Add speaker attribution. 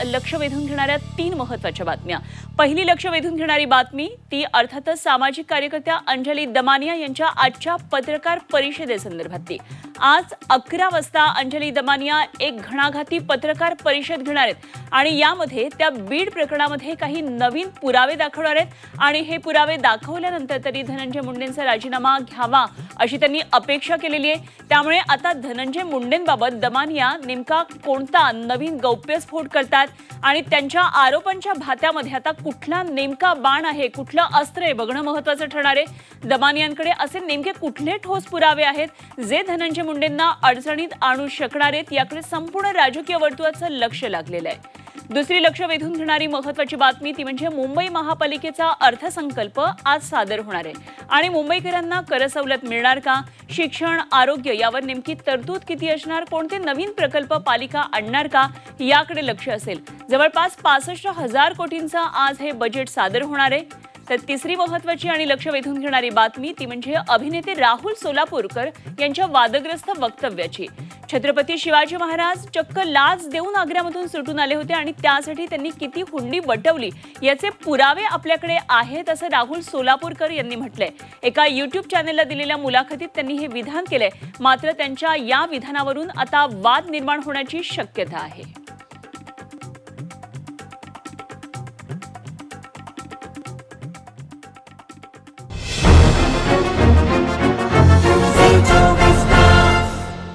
Speaker 1: लक्ष वेधून घेणाऱ्या 3 महत्त्वाच्या बातम्या। पहिली लक्ष वेधून घेणारी बातमी ती अर्थातच सामाजिक कार्यकर्त्या अंजली दमानिया यांच्या आजच्या पत्रकार परिषदेसंदर्भातली। आज 11 वाजता अंजली दमानिया एक घणाघाती पत्रकार परिषद घेणार आहेत आणि यामध्ये त्या बीड प्रकरणामध्ये काही नवीन पुरावे दाखवणार आहेत आणि हे पुरावे दाखवल्यानंतर तरी धनंजय मुंडेंचा राजीनामा घ्यावा अशी त्यांनी अपेक्षा केलेली आहे। त्यामुळे आता धनंजय मुंडेंबाबत दमानिया नेमका कोणता नवीन गौप्यस्फोट करतात आणि त्यांच्या आरोपांच्या भात्यामध्ये आता कुठला नेमका बाण आहे, कुठलं अस्त्र आहे बघणं महत्त्वाचं ठरणार आहे। दमानियांकडे असे नेमके कुठले ठोस पुरावे आहेत जे धनंजय मुंडेंना अडचणीत आणू शकणार आहेत, याकडे संपूर्ण राजकीय वर्तुळाचं लक्ष लागलेलं आहे। दुसरी लक्ष वेधून घेणारी महत्त्वाची बातमी ती म्हणजे मुंबई महापालिकेचा अर्थसंकल्प आज सादर होणार आहे आणि मुंबईकरांना करसवलत मिळणार का, शिक्षण आरोग्य यावर नेमकी तरतूद किती असणार, कोणते नवीन प्रकल्प पालिका आणणार का याकडे लक्ष असेल। जवळपास 65,000 कोटींचा आज हे बजेट सादर होणार आहे। तर तिसरी महत्त्वाची आणि लक्ष वेधून घेणारी बातमी ती म्हणजे अभिनेते राहुल सोलापूरकर यांच्या वादग्रस्त वक्तव्याची। छत्रपती शिवाजी महाराज चक्क लाच देऊन आग्र्यामधून सुटून आले होते आणि त्यासाठी त्यांनी किती हुंडी वटवली याचे पुरावे आपल्याकडे आहेत असं राहुल सोलापूरकर यांनी म्हटलंय। एका YouTube चॅनेलला दिलेल्या मुलाखतीत त्यांनी हे विधान केलंय, मात्र त्यांच्या या विधानावरून आता वाद निर्माण होण्याची शक्यता आहे।